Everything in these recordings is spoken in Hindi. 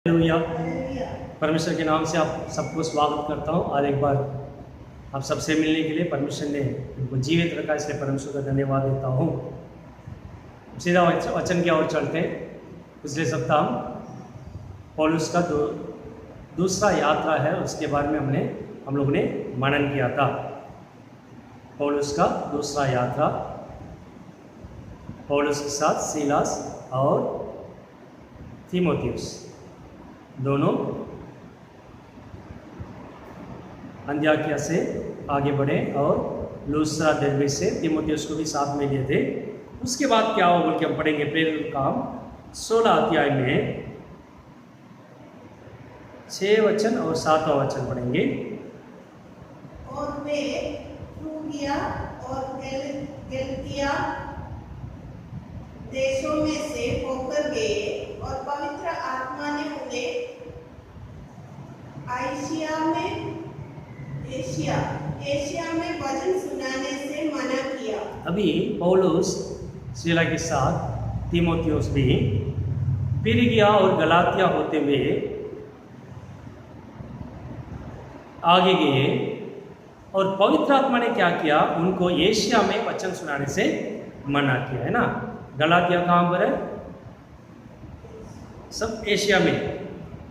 हालेलुया। परमेश्वर के नाम से आप सबको स्वागत करता हूँ। आज एक बार आप सबसे मिलने के लिए परमेश्वर ने उनको जीवित रखा, इसलिए परमेश्वर का धन्यवाद देता हूँ। सीधा वचन की ओर चलते हैं। पिछले सप्ताह पौलुस का दूसरा यात्रा है, उसके बारे में हम लोग ने मनन किया था। पौलुस का दूसरा यात्रा, पौलुस के साथ सीलास और तीमुथियुस दोनों अंत्योकिया से आगे बढ़े और लूस्त्रा दिरबे से तीमुथियुस को भी साथ में लिए थे। उसके बाद क्या हुआ बोल के हम पढ़ेंगे। प्रेरित काम 16 अध्याय में 6 वचन और 7वां वचन पढ़ेंगे। और वे फ्रूगिया और गलतिया देशों में से होकर गए और पवित्र आत्मा ने उन्हें एशिया में वचन सुनाने से मना किया। अभी पौलुस सीला के साथ तीमुथियुस भी फ्रूगिया और गलातिया होते हुए आगे गए और पवित्र आत्मा ने क्या किया, उनको एशिया में वचन सुनाने से मना किया, है ना। गलातिया कहाँ पर है? सब एशिया में।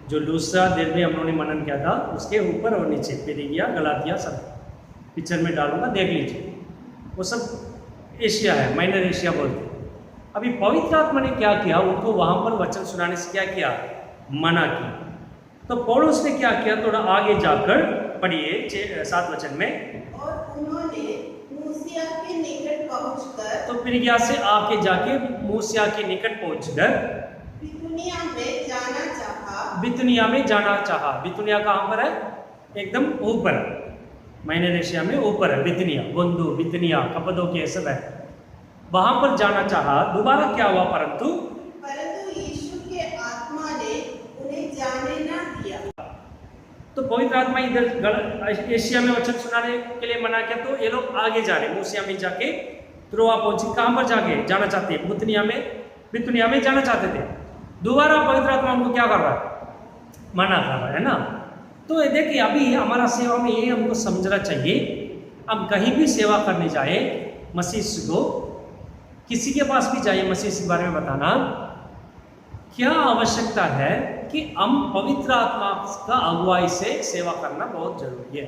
जो लूस्त्रा दिरबे हम लोगों ने मनन किया था उसके ऊपर और नीचे फ्रूगिया गलातिया सब पिक्चर में डालूंगा, देख लीजिए। वो सब एशिया है, माइनर एशिया बोलते हैं। अभी पवित्र आत्मा ने क्या किया, उनको वहां पर वचन सुनाने से क्या किया, मना किया। तो पौलुस ने क्या किया, थोड़ा आगे जाकर पढ़िए 7 वचन में। और उन्होंने मूसिया के निकट पहुंचकर, तो फ्रूगिया से आके जाके मूसिया के निकट पहुंचकर बितूनिया में जाना चाहा। बितूनिया में जाना चाहा। बितूनिया कहाँ पर है? एकदम ऊपर, माइनर एशिया में ऊपर है बितूनिया। बंधु बितूनिया कप्पदोकिया सब है, वहां पर जाना चाहा। दोबारा क्या हुआ, परंतु यीशु के आत्मा ने उन्हें जाने न दिया। तो पवित्र आत्मा इधर एशिया में वचन सुनाने के लिए मना किया, तो ये लोग आगे जा रहे, मूसिया में जाके त्रोआ पहुंचे। कहां पर जाके जाना चाहते हैं? बितूनिया में जाना चाहते थे। दोबारा पवित्र आत्मा हमको क्या कर रहा है, मना कर रहा है ना। तो देखिए, अभी हमारा सेवा में ये हमको समझना चाहिए। हम कहीं भी सेवा करने जाए, मसीह को किसी के पास भी जाइए, मसीह के बारे में बताना क्या आवश्यकता है कि हम पवित्र आत्मा का अगुवाई से सेवा करना बहुत जरूरी है।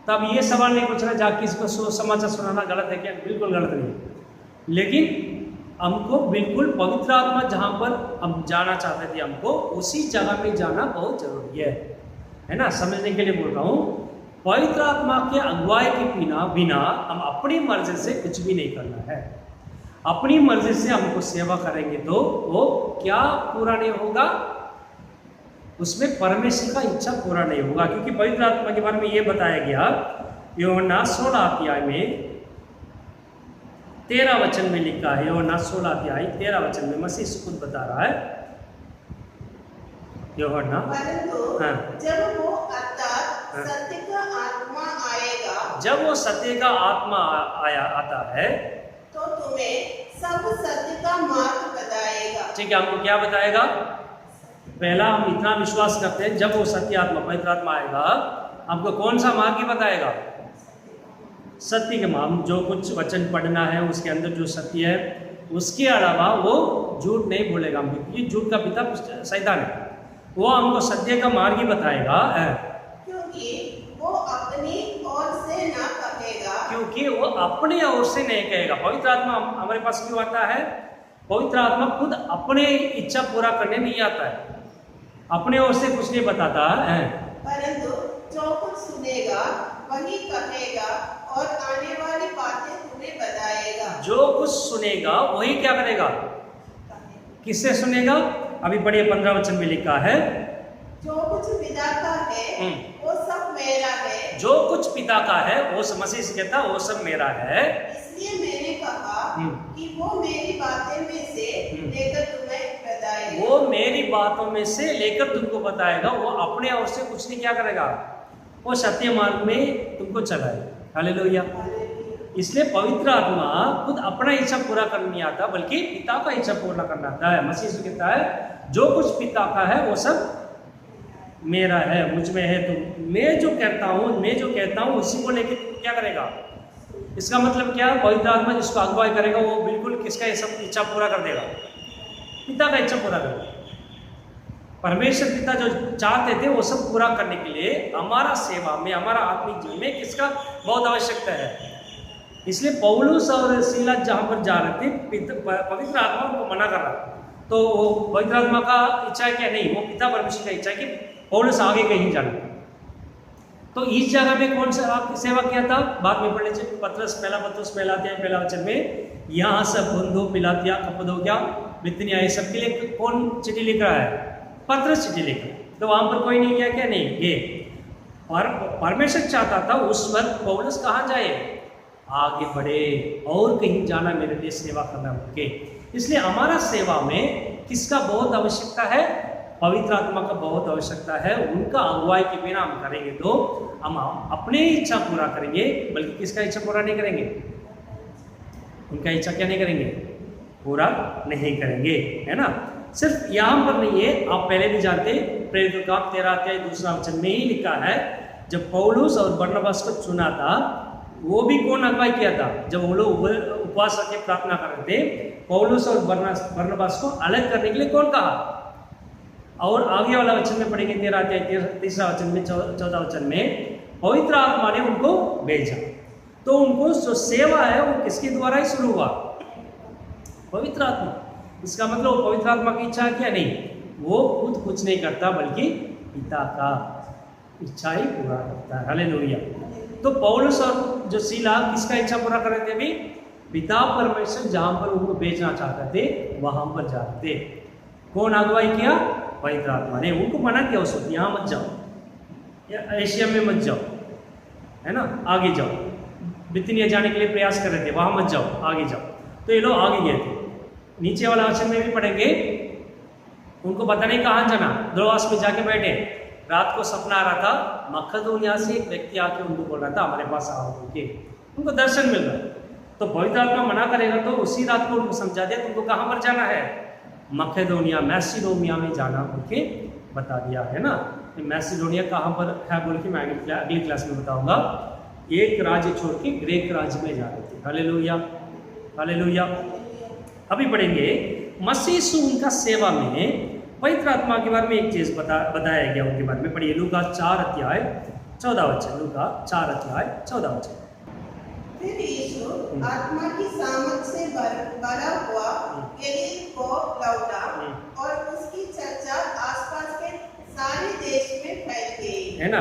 तब ये सवाल नहीं पूछना जा किसी को समाचार सुनाना गलत है क्या? बिल्कुल गलत नहीं है, लेकिन हमको बिल्कुल पवित्र आत्मा जहाँ पर हम जाना चाहते थे, हमको उसी जगह में जाना बहुत जरूरी है ना। समझने के लिए बोल रहा हूँ, पवित्र आत्मा के अगुवाई के बिना हम अपनी मर्जी से कुछ भी नहीं करना है। अपनी मर्जी से हमको सेवा करेंगे तो वो क्या पूरा नहीं होगा, उसमें परमेश्वर का इच्छा पूरा नहीं होगा। क्योंकि पवित्र आत्मा के बारे में ये बताया गया यूहन्ना 16 अध्याय में 13 वचन में लिखा है। यूहन्ना 16 अध्याय 13 वचन में मसीह खुद बता रहा है। यूहन्ना, हाँ, जब वो सत्य का आत्मा आएगा, जब वो सत्य का आत्मा आता है तो तुम्हें सब सत्य का मार्ग बताएगा। ठीक है, हमको क्या बताएगा? पहला हम इतना विश्वास करते हैं, जब वो सत्य आत्मा पवित्र आत्मा आएगा, हमको कौन सा मार्ग ही बताएगा? सत्य के मार्ग। जो कुछ वचन पढ़ना है उसके अंदर जो सत्य है, उसके अलावा वो झूठ नहीं बोलेगा। क्योंकि झूठ का पिता शैतान है, वो हमको सत्य का मार्ग ही बताएगा। क्योंकि वो अपनी ओर से ना कहेगा, क्योंकि वो अपने ओर से नहीं कहेगा। पवित्र आत्मा हमारे पास क्यों आता है? पवित्र आत्मा खुद अपने इच्छा पूरा करने नहीं आता है, अपने ओर से कुछ नहीं बताता है। परंतु जो कुछ सुनेगा वही कहेगा और आने वाली बातें तुम्हें बताएगा। जो कुछ सुनेगा वही क्या करेगा? किससे सुनेगा? अभी पढ़िए 15 वचन में लिखा है, जो कुछ पिता का है वो सब मेरा है। जो कुछ पिता का है वो मसीह से कहता वो सब मेरा है। इसलिए मैंने कहा कि वो मेरी बातें में से लेकर तुम्हें बताएगा। वो मेरी बातों में से लेकर तुमको बताएगा। वो अपने ओर से कुछ नहीं क्या करेगा, वो सत्य मार्ग में तुमको चलाएगा। हालेलुया। इसलिए पवित्र आत्मा खुद अपना इच्छा पूरा करना नहीं आता, बल्कि पिता का इच्छा पूरा करना आता है। मसीह यीशु कहता है जो कुछ पिता का है वो सब मेरा है, मुझ में है। तो मैं जो कहता हूँ उसी को लेके क्या करेगा। इसका मतलब क्या, पवित्र आत्मा जिसको अगुवाई करेगा वो बिल्कुल किसका ये सब इच्छा पूरा कर देगा, पिता का इच्छा पूरा करेगा। परमेश्वर पिता जो चाहते थे वो सब पूरा करने के लिए हमारा सेवा में, हमारा आत्मिक जीवन में किसका बहुत आवश्यकता है। इसलिए पौलुस और सीला जहाँ पर जा रहे थे, पवित्र आत्मा उनको मना कर रहा, तो वो पवित्र आत्मा का इच्छा है क्या, नहीं, वो पिता परमेश्वर का इच्छा है कि पौलुस आगे कहीं जाना। तो इस जगह में कौन सा सेवा किया था, बाद में पढ़ने से पतरस पहला अध्याय पहला वचन में, यहाँ सब बंधु पिलातिया कप्पदोकिया बितनिया ये सब के लिए कौन चिट्ठी लिख रहा है, पतरस चिट्ठी लिख रहा है। तो वहां पर कोई नहीं गया क्या, नहीं ये परमेश्वर चाहता था उस वक्त पौलुस कहाँ जाए, आगे बढ़े और कहीं जाना, मेरे लिए सेवा करना उनके। इसलिए हमारा सेवा में किसका बहुत आवश्यकता है, पवित्र आत्मा का बहुत आवश्यकता है। उनका अगुवाई के बिना हम करेंगे तो हम अपने इच्छा पूरा करेंगे, बल्कि किसका इच्छा पूरा नहीं करेंगे, उनका इच्छा क्या नहीं करेंगे, पूरा नहीं करेंगे, है ना। सिर्फ यहाँ पर नहीं है, आप पहले भी जानते, प्रेरितों का 13 अध्याय 2 वचन में ही लिखा है, जब पौलुस और बरनबास को चुना था, वो भी कौन अगुवाई किया था, जब वो लोग उपवास रखे प्रार्थना कर रहे थे, पौलुस और बरनबास को अलग करने के लिए कौन कहा। और आगे वाला वचन में पढ़ेंगे 13 अध्याय 3 वचन में 14 वचन में, पवित्र आत्मा ने उनको भेजा। तो उनको जो सेवा है वो किसके द्वारा ही शुरू हुआ, पवित्र आत्मा। इसका मतलब पवित्र आत्मा की इच्छा क्या, नहीं, वो खुद कुछ नहीं करता, बल्कि पिता का इच्छा ही पूरा करता है। हालेलुया। तो पौलुस और जो सीला किसका इच्छा पूरा कर रहे थे भी, पिता परमेश्वर जहां पर उनको भेजना चाहते थे वहां पर जाते थे। कौन अगुवाई किया, पवित्र आत्मा ने। उनको मना किया उस वक्त, यहाँ मत जाओ, एशिया में मत जाओ, है ना, आगे जाओ। बितनिया जाने के लिए प्रयास कर रहे थे, वहां मत जाओ, आगे जाओ। तो ये लोग आगे गए थे। नीचे वाला वचन में भी पढ़ेंगे, उनको पता नहीं कहाँ जाना, द्रोआस में जाके बैठे, रात को सपना आ रहा था, मकदोनिया से एक व्यक्ति आके उनको बोल रहा था हमारे पास आओ करके, उनको दर्शन मिल रहा है। तो पवित्र आत्मा मना करेगा तो उसी रात को उनको समझा दिया तुमको कहाँ पर जाना है, मकदोनिया मैसिडोनिया में जाना करके बता दिया, है ना। मैसिडोनिया कहाँ पर है बोल के मैं अगली क्लास में बताऊंगा। एक राज्य छोड़ के ग्रीक राज्य में जा रहे थे। Hallelujah, hallelujah. अभी पढ़ेंगे मसीह यीशु उनका सेवा में पवित्र आत्मा के बारे में एक चीज बताया गया उनके बारे में। पढ़िए लूका 4 अध्याय 14 वचन, लूका 4 अध्याय 14 वचन। फिर यीशु आत्मा की सामर्थ से भरा हुआ गलील को लौटा और उसकी चर्चा आसपास के सारे देश में फैल गई, है ना।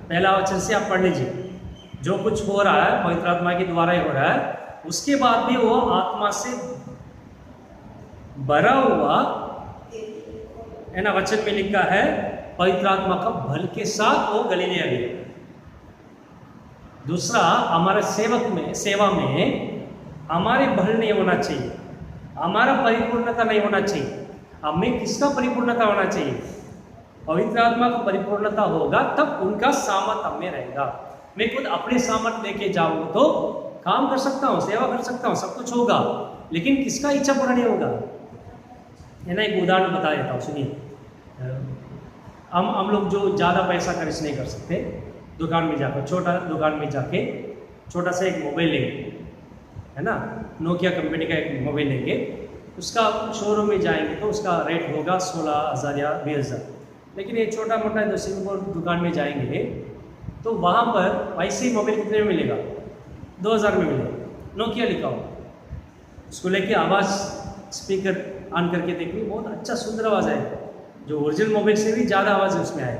पहला वचन से आप पढ़ लीजिए, जो कुछ हो रहा है पवित्र आत्मा के द्वारा ही हो रहा है, उसके बाद भी वो आत्मा से भरा हुआ, है ना। वचन में लिखा है पवित्र आत्मा का बल के साथ वो गलीलिया गए। दूसरा, हमारे सेवा में हमारे बल नहीं होना चाहिए, हमारा परिपूर्णता नहीं होना चाहिए। हमें किसका परिपूर्णता होना चाहिए, पवित्र आत्मा का परिपूर्णता होगा तब उनका सामर्थ हमें रहेगा। मैं खुद अपने सामर्थ लेके जाऊंगा तो काम कर सकता हूँ, सेवा कर सकता हूँ, सब कुछ होगा, लेकिन किसका इच्छा पूरा नहीं होगा, है ना। एक उदाहरण बता देता हूँ, सुनिए। हम लोग जो ज़्यादा पैसा खर्च नहीं कर सकते, दुकान में जाकर, छोटा दुकान में जाके छोटा सा एक मोबाइल लेंगे, है ना, नोकिया कंपनी का एक मोबाइल लेंगे, उसका शोरूम में जाएंगे तो उसका रेट होगा 16,000 या 20,000। लेकिन ये छोटा मोटा जो सिंगापुर दुकान में जाएंगे तो वहाँ पर वैसे ही मोबाइल कितने में मिलेगा, 2,000 में मिलेगा, नोकिया लिखा हो। उसको लेके आवाज़ स्पीकर ऑन करके देखिए, बहुत अच्छा सुंदर आवाज़ है, जो ओरिजिनल मोबाइल से भी ज़्यादा आवाज़ उसमें आए।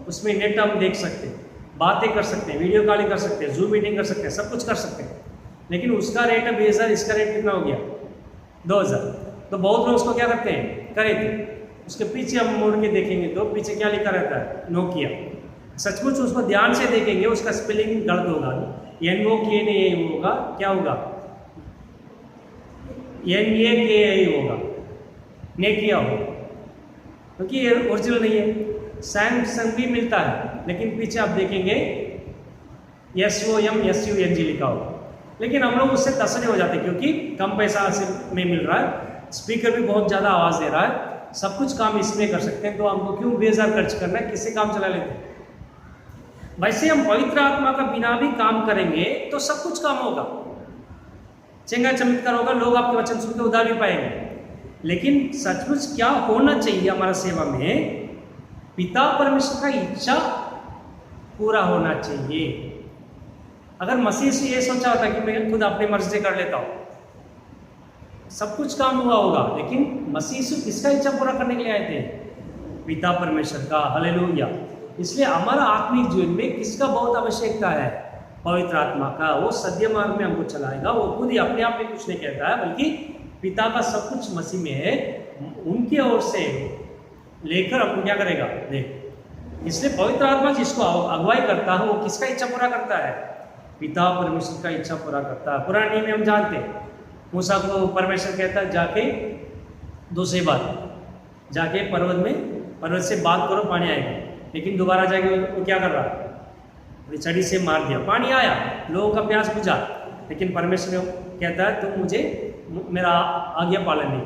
उसमें नेट हम देख सकते हैं, बातें कर सकते हैं, वीडियो कॉलिंग कर सकते हैं, जूम मीटिंग कर सकते हैं, सब कुछ कर सकते हैं। लेकिन उसका रेट है 20,000, इसका रेट कितना हो गया, 2,000। तो बहुत लोग उसको क्या करते हैं, करे थे। उसके पीछे हम मुड़ के देखेंगे तो पीछे क्या लिखा रहता है, नोकिया। सचमुच उसको ध्यान से देखेंगे, उसका स्पेलिंग गलत होगा, NOKIA नहीं होगा, क्या होगा, NAKI होगा, नेकिया होगा, क्योंकि ये ओरिजिनल नहीं है। सैमसंग भी मिलता है, लेकिन पीछे आप देखेंगे SOMSUNG लिखा होगा। लेकिन हम लोग उससे तसल्ली हो जाते हैं क्योंकि कम पैसा से में मिल रहा है, स्पीकर भी बहुत ज़्यादा आवाज़ दे रहा है, सब कुछ काम इसमें कर सकते हैं, तो हमको क्यों बेजार खर्च करना है, किससे काम चला लेते हैं। वैसे हम पवित्र आत्मा का बिना भी काम करेंगे तो सब कुछ काम होगा, चंगा चमत्कार होगा, लोग आपके वचन सुनकर उधार भी पाएंगे। लेकिन सचमुच क्या होना चाहिए हमारा सेवा में, पिता परमेश्वर का इच्छा पूरा होना चाहिए। अगर मसीह से ये सोचा होता कि मैं खुद अपनी मर्जी से कर लेता हूँ, सब कुछ काम हुआ होगा, लेकिन मसीह से किसका इच्छा पूरा करने के लिए आए थे, पिता परमेश्वर का। हालेलुया। इसलिए हमारा आत्मिक जीवन में किसका बहुत आवश्यकता है, पवित्र आत्मा का। वो सत्य मार्ग में हमको चलाएगा, वो खुद ही अपने आप में कुछ नहीं कहता है, बल्कि पिता का सब कुछ मसीह में है, उनकी ओर से लेकर हमको क्या करेगा, देख। इसलिए पवित्र आत्मा जिसको अगुवाई करता है, वो किसका इच्छा पूरा करता है, पिता परमेश्वर का इच्छा पूरा करता है। पुराने नियम में हम जानते हैं, मूसा को परमेश्वर कहता है जाके दूसरी बार जाके पर्वत से बात करो, पानी आएगा। लेकिन दोबारा जाके वो क्या कर रहा है, छड़ी से मार दिया, पानी आया, लोगों का प्यास बुझा, लेकिन परमेश्वर कहता है तुम मुझे मेरा आज्ञा पालन नहीं,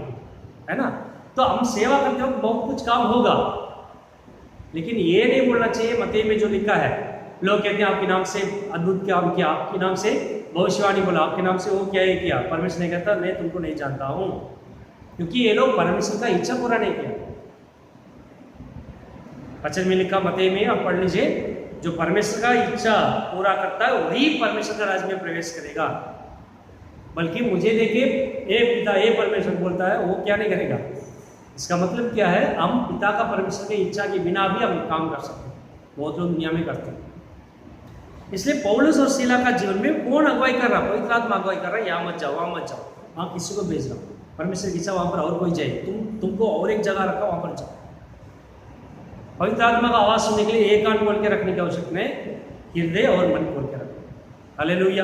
है ना। तो हम सेवा करते वक्त बहुत कुछ काम होगा, लेकिन ये नहीं बोलना चाहिए मत्ती में जो लिखा है, लोग कहते हैं आपके नाम से अद्भुत काम किया, आपके नाम से भविष्यवाणी बोला, आपके नाम से वो क्या है किया। परमेश्वर ने कहता मैं तुमको नहीं जानता हूँ, क्योंकि ये लोग परमेश्वर का इच्छा पूरा नहीं किया। वचन में लिखा मत्ती में आप पढ़ लीजिए, जो परमेश्वर का इच्छा पूरा करता है वही परमेश्वर का राज्य में प्रवेश करेगा। बल्कि मुझे देखे ए पिता ए परमेश्वर बोलता है, वो क्या नहीं करेगा। इसका मतलब क्या है, हम पिता का परमेश्वर की इच्छा के बिना भी हम काम कर सकते हैं, बहुत लोग दुनिया में करते हैं। इसलिए पौलुस और सीला का जीवन में कौन अगुवाई कर रहा, पवित्र आत्मा अगुवाई कर रहा है, यहाँ मत जाओ वहाँ मत जाओ, वहाँ किसी को भेज रहा हूँ, परमेश्वर की इच्छा वहाँ पर और कोई जाए, तुमको और एक जगह रखा, वहाँ पर जाओ। पवित्र आत्मा का आवाज़ सुनने के लिए एक कान खोल के रखने की आवश्यकता नहीं, हृदय और मन खोल के रखो। हालेलुया,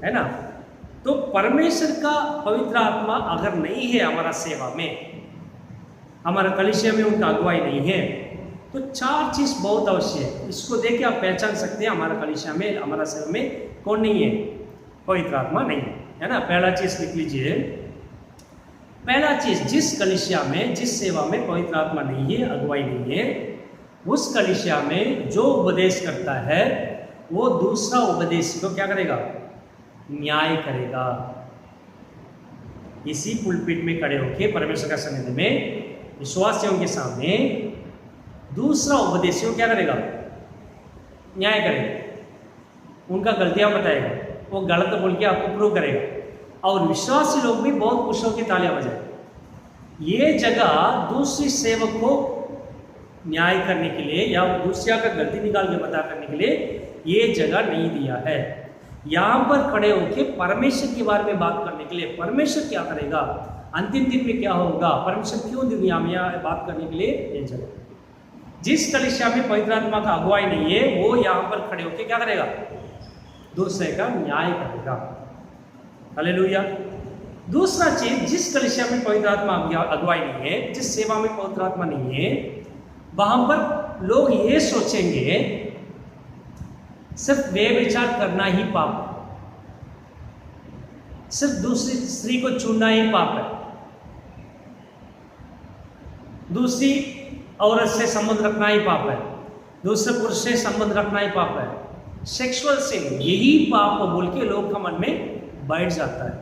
है ना। तो परमेश्वर का पवित्र आत्मा अगर नहीं है हमारा सेवा में, हमारा कलीसिया में उनका अगुवाई नहीं है, तो चार चीज बहुत अवश्य है। इसको देख के आप पहचान सकते हैं हमारा कलीसिया में, हमारा सेवा में कौन नहीं है, पवित्र आत्मा नहीं है ना। पहला चीज लिख लीजिए, पहला चीज, जिस कलीसिया में, जिस सेवा में पवित्र आत्मा नहीं है, अगुवाई नहीं है, उस कलीसिया में जो उपदेश करता है वो दूसरा उपदेश को क्या करेगा, न्याय करेगा। इसी पुलपिट में खड़े होकर परमेश्वर का सन्निधि में विश्वासियों के सामने दूसरा उपदेश क्या करेगा, न्याय करेगा, उनका गलतियां बताएगा, वो गलत बोल के आपको प्रूव करेगा, और विश्वासी लोग भी बहुत खुश होकर तालियां बजाए। ये जगह दूसरी सेवक को न्याय करने के लिए या दूसरा का गलती निकाल के बता करने के लिए ये जगह नहीं दिया है। यहाँ पर खड़े होकर परमेश्वर के बारे में बात करने के लिए, परमेश्वर क्या करेगा, अंतिम दिन में क्या होगा, परमेश्वर क्यों दुनिया में बात करने के लिए ये जगह। जिस कलीसिया में पवित्र आत्मा का अगुवाई नहीं है, वो यहाँ पर खड़े होकर क्या करेगा, दूसरे का न्याय करेगा। हालेलुया। दूसरा चीज, जिस कलीसिया में पवित्र आत्मा अगुवाई नहीं है, जिस सेवा में पवित्र आत्मा नहीं है, वहां पर लोग ये सोचेंगे सिर्फ व्यभिचार करना ही पाप है, सिर्फ दूसरी स्त्री को छूना ही पाप है, दूसरी औरत से संबंध रखना ही पाप है, दूसरे पुरुष से संबंध रखना ही पाप है, सेक्सुअल सिन, यही पाप बोल के लोग का मन में बैठ जाता है।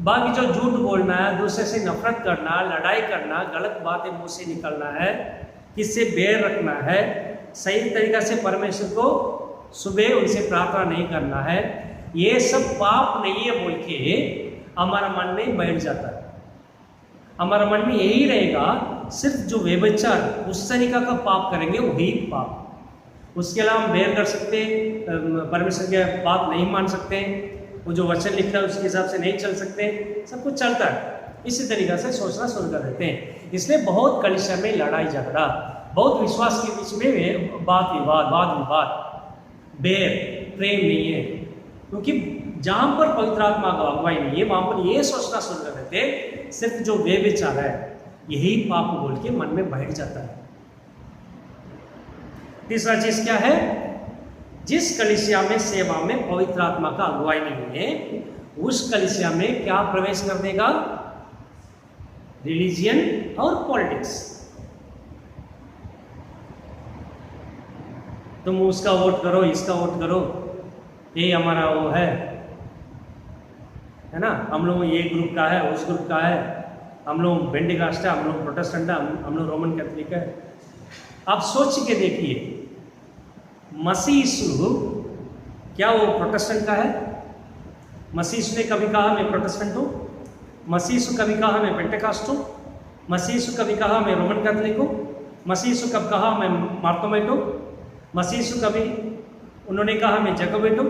बाकी जो झूठ बोलना है, दूसरे से नफरत करना, लड़ाई करना, गलत बातें मुंह से निकलना है, किससे बैर रखना है, सही तरीका से परमेश्वर को सुबह उनसे प्रार्थना नहीं करना है, ये सब पाप नहीं है बोल के हमारा मन में बैठ जाता है। हमारा मन में यही रहेगा, सिर्फ जो व्यभिचार उस तरीका का पाप करेंगे वही पाप। उसके अलावा हम बैर कर सकते, परमेश्वर के बात नहीं मान सकते, वो जो वचन लिखता है उसके हिसाब से नहीं चल सकते, सब कुछ चलता है। इसी तरीका से सोचना शुरू कर देते हैं। इसलिए बहुत कलीसिया में लड़ाई झगड़ा, बहुत विश्वास के बीच में वाद विवाद, बैर, प्रेम नहीं है, क्योंकि जहाँ पर पवित्र आत्मा का अगुवाई नहीं है, वहाँ पर ये सोचना शुरू कर देते हैं सिर्फ जो व्यभिचार है यही पाप बोल के मन में बैठ जाता है। तीसरा चीज क्या है, जिस कलीसिया में सेवा में पवित्र आत्मा का अगुवाई नहीं है, उस कलीसिया में क्या प्रवेश कर देगा? रिलीजियन और पॉलिटिक्स। तुम उसका वोट करो, इसका वोट करो, ये हमारा वो है ना, हम लोग ये ग्रुप का है, उस ग्रुप का है, हम लोग पेंटिकॉस्ट है, हम लोग प्रोटेस्टेंट है, हम लोग रोमन कैथोलिक है। आप सोच के देखिए, मसीह यीशु क्या वो प्रोटेस्टेंट का है? मसीह यीशु ने कभी कहा मैं प्रोटेस्टेंट हूँ? मसीह यीशु कभी कहा मैं पेंटिकॉस्ट हूँ? मसीह यीशु कभी कहा मैं रोमन कैथोलिक हूँ? मसीह यीशु कब कहा मैं मार्कोमेट हूँ? मसीह यीशु कभी उन्होंने कहा मैं जैकोबिट हूँ?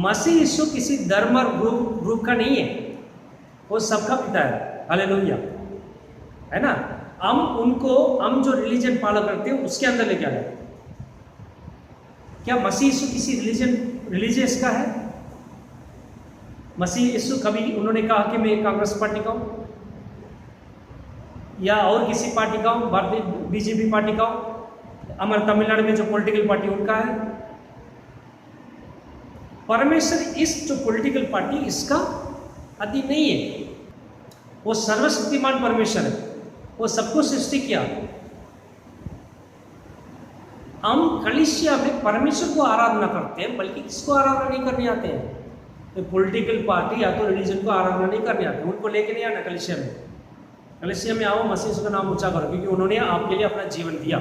मसीह यीशु किसी धर्म और ग्रुप का नहीं है, वो सबका पिता है। हालेलुया, है ना। हम जो रिलीजन फॉलो करते हैं उसके अंदर लेके आए। क्या मसीह यीशु किसी रिलीजियस का है? मसीह यीशु कभी उन्होंने कहा कि मैं कांग्रेस पार्टी का हूँ या और किसी पार्टी का हूँ, भारतीय बीजेपी पार्टी का हूँ? हमारे तमिलनाडु में जो पॉलिटिकल पार्टी उनका है। परमेश्वर इस जो पॉलिटिकल पार्टी इसका अधीन नहीं है, वो सर्वशक्तिमान परमेश्वर है, वो सबको सृष्टि किया। हम कलीसिया में परमेश्वर को आराधना करते हैं, बल्कि किसको आराधना नहीं करने आते हैं? तो पॉलिटिकल पार्टी या तो रिलीजन को आराधना नहीं करने आते, उनको लेके नहीं आना कलीसिया में। कलीसिया में आओ, मसीह का नाम ऊंचा करो, क्योंकि उन्होंने आपके लिए अपना जीवन दिया।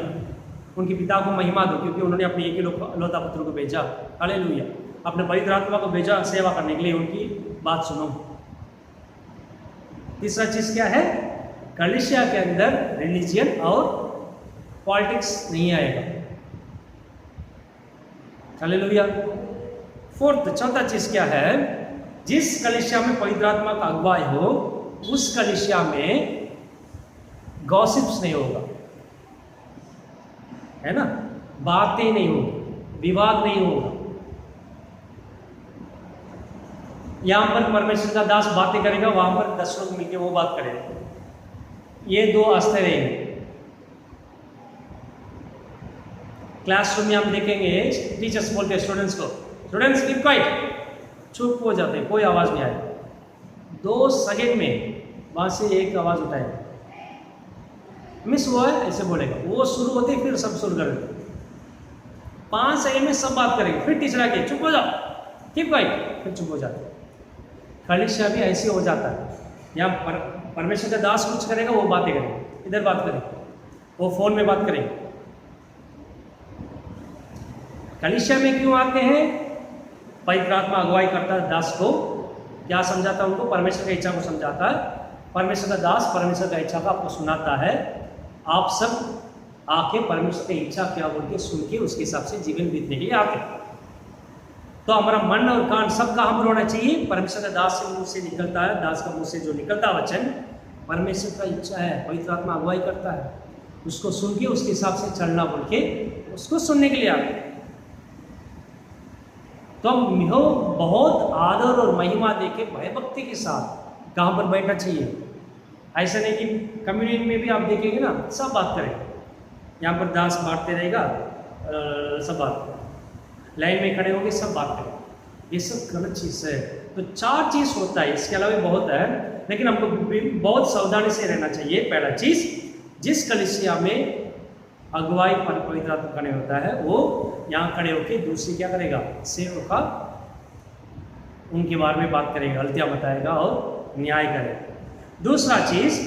उनके पिता को महिमा दो, क्योंकि उन्होंने अपने एक ही लौता पुत्र को भेजा। हालेलुया, अपने पवित्र आत्मा को भेजा सेवा करने के लिए। उनकी बात सुनो। तीसरा चीज क्या है? कलीसिया के अंदर रिलीजियन और पॉलिटिक्स नहीं आएगा। हालेलुया। चौथा चीज क्या है? जिस कलीसिया में पवित्र आत्मा का अगुवाई हो, उस कलीसिया में गॉसिप्स नहीं होगा, है ना, बातें नहीं होगी, विवाद नहीं होगा। यहां पर परमेश्वर का दास बातें करेगा, वहां पर 10 लोग मिलकर वो बात करेंगे। ये दो आस्ते रहेंगे। क्लासरूम में हम देखेंगे टीचर्स बोलते हैं स्टूडेंट्स को, स्टूडेंट्स कीप क्वाइट, चुप हो जाते हैं, कोई आवाज नहीं आए। 2 सेकंड में वहां से एक आवाज उठाएगा, मिस हुआ है ऐसे बोलेगा, वो शुरू होते फिर सब शुरू कर देते। 5 सेकंड में सब बात करेंगे, फिर टीचर आके चुप हो जाओ, कीप क्वाइट, फिर चुप हो जाते। कलीसिया भी ऐसे हो जाता है। यहाँ परमेश्वर का दास कुछ करेगा, वो बातें करेंगे, इधर बात करेंगे, वो फोन में बात करेंगे। कलीसिया में क्यों आते हैं? पवित्र आत्मा अगुवाई करता है दास को, क्या समझाता है उनको? परमेश्वर की इच्छा को समझाता है। परमेश्वर का दास परमेश्वर का इच्छा को आपको सुनाता है। आप सब आके परमेश्वर की इच्छा क्या बोल के सुन के उसके हिसाब से जीवन बीतने के लिए आते हैं। तो हमारा मन और कान सब कहाँ पर होना चाहिए? परमेश्वर का दास से मुंह से निकलता है, दास का मुंह से जो निकलता वचन परमेश्वर का इच्छा है, पवित्र आत्मा अगुवाई करता है, उसको सुन के उसके हिसाब से चलना बोल के उसको सुनने के लिए आते हैं। तो हम बहुत आदर और महिमा देके भयभक्ति के साथ कहाँ पर बैठना चाहिए। ऐसा नहीं कि कम्युनिटी में भी आप देखेंगे ना, सब बात करेंगे, यहाँ पर दास बांटते रहेगा, सब बात लाइन में खड़े होंगे, सब बात करेंगे, ये सब गलत चीज़ है। तो 4 चीज़ होता है, इसके अलावा बहुत है, लेकिन हमको बहुत सावधानी से रहना चाहिए। पहला चीज़, जिस कलीसिया में अगुवाई पर पवित्र आत्मा का नहीं होता है, वो यहाँ खड़े होकर दूसरी क्या करेगा? सेवक का उनके बारे में बात करेगा, गलतियाँ बताएगा और न्याय करेगा। दूसरा चीज़,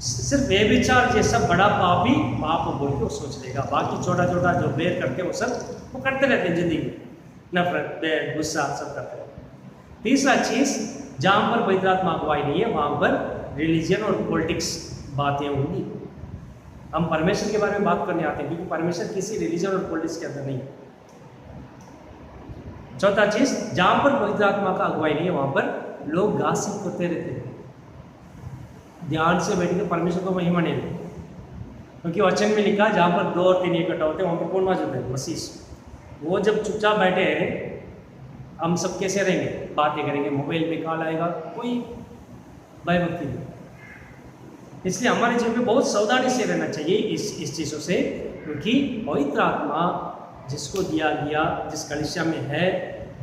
सिर्फ व्यभिचार जैसा बड़ा पाप ही पाप बोल के वो सोच लेगा, बाकी छोटा छोटा जो बेर करके वो सब वो करते रहते हैं जिंदगी में, नफरत, बैर, गुस्सा सब करते रहते हैं। तीसरा चीज़, जहाँ पर पवित्र आत्मा अगुवाई नहीं है, वहाँ पर रिलीजन और पॉलिटिक्स बातें होंगी। हम परमेश्वर के बारे में बात करने आते हैं, क्योंकि परमेश्वर किसी रिलीजन और पॉलिटिक्स के अंदर नहीं है। चौथा चीज़, जहाँ पर पवित्र आत्मा का अगुवाई नहीं है, वहाँ पर लोग गासिप करते रहते हैं, ध्यान से बैठ के परमेश्वर को महिमा नहीं देते। क्योंकि वचन में लिखा, जहाँ पर 2 और 3 इकट्ठा होते हैं, वहाँ पर कौन मौजूद है? मसीह। वो जब चुपचाप बैठे हैं, हम सब कैसे रहेंगे? बातें करेंगे, मोबाइल में कॉल आएगा, कोई भयभक्ति नहीं। इसलिए हमारे जीवन में बहुत सावधानी से रहना चाहिए इस चीज़ों से, क्योंकि पवित्र आत्मा जिसको दिया गया, जिस कलीसिया में है,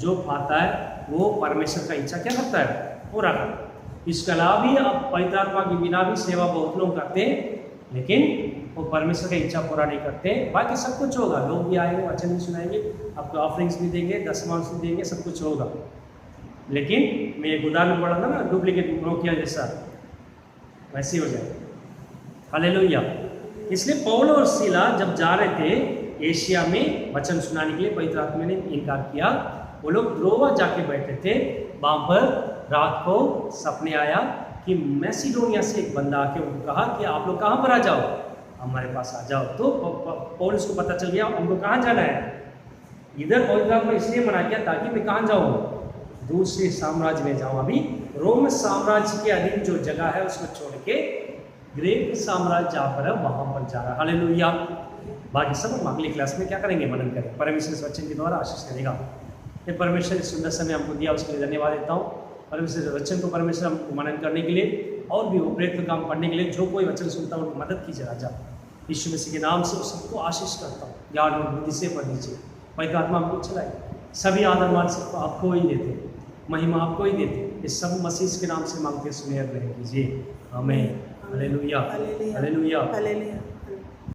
जो पाता है वो परमेश्वर का इच्छा क्या करता है, पूरा करता है। इसके अलावा भी अब पवित्र आत्मा के बिना भी सेवा बहुत लोग करते हैं, लेकिन वो परमेश्वर की इच्छा पूरा नहीं करते। बाकी सब कुछ होगा, लोग भी आएंगे, वचन भी सुनाएंगे, आपको ऑफरिंग्स भी देंगे, दशमांश भी देंगे, सब कुछ होगा। लेकिन मैं एक उदाहरण पढ़ा था ना, डुप्लीकेट नौकिया जैसा, वैसे ही हो जाए। हालेलुया। इसलिए पौल और सीला जब जा रहे थे एशिया में वचन सुनाने के लिए, पवित्र आत्मा ने इनकार किया। वो लोग त्रोआ जाके बैठे थे, वहाँ पर रात को सपने आया कि मैसिडोनिया से एक बंदा आके उनको कहा कि आप लोग कहाँ पर आ जाओ, हमारे पास आ जाओ। तो पौलुस को पता चल गया उनको कहाँ जाना है। इधर पवित्र आत्मा इसलिए मना किया ताकि मैं कहाँ जाऊँ, दूसरे साम्राज्य में जाऊँ। अभी रोम साम्राज्य के अधीन जो जगह है उसको छोड़ के ग्रीक साम्राज्य जहाँ पर है वहाँ पर जा रहा है। हालेलुया। बाकी सब हम अगली क्लास में क्या करेंगे, मनन करें। परमेश्वर इस वचन के द्वारा आशीष करेगा। ये परमेश्वर इस सुंदर समय हमको दिया, उसके लिए धन्यवाद देता हूँ। परमेश्वर वचन को परमेश्वर हमको मनन करने के लिए और भी उपयुक्त काम पढ़ने के लिए जो कोई वचन सुनता है उनको मदद कीजिए राजा। यीशु मसीह के नाम से उस सबको आशीष करता हूँ। ज्ञान और बुद्धि से पढ़ लीजिए, पवित्र आत्मा हमको चलाए। सभी आदर मान सिर्फ आपको ही देते, महिमा आपको ही देते। इस सब मसीह के नाम से मांगते सुने और ग्रहण कीजिए। आमीन। Hallelujah, hallelujah, hallelujah.